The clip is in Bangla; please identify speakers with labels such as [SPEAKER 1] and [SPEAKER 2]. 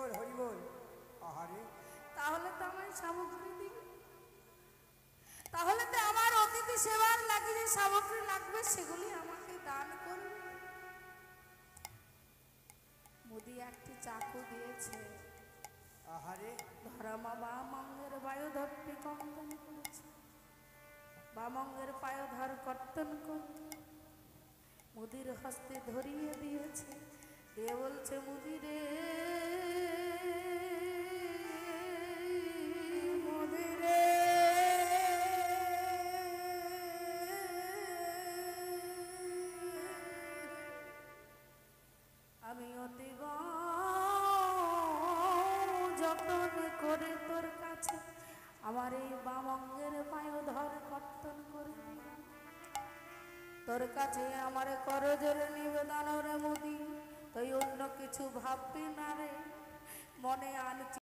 [SPEAKER 1] বল হরি বল। আহারে
[SPEAKER 2] তাহলে তো আমার সামগ্রী দিন, তাহলে তো আমার অতিথি সেবার লাগি যে সামগ্রী লাগবে সেগুলি আমাকে দান করবে। মোদি একটি চাকু দিয়েছে।
[SPEAKER 1] আহারে
[SPEAKER 2] ধর্মা বামঙ্গের বায়ু ধরতে কর্তন করেছে, বামঙ্গের পায় ধর কর্তন করতে মুদির হস্তে ধরিয়ে দিয়েছে। দিয়ে বলছে মুদি রে মুদি রে, আমি অতি যতন করে তোর কাছে আমার এই বামঙ্গের পায় ধর কর্তন করে দিলাম। তোর কাছে আমার করজোর নিবেদন রে মুদি, তুই অন্য কিছু ভাববি না রে, মনে আনছি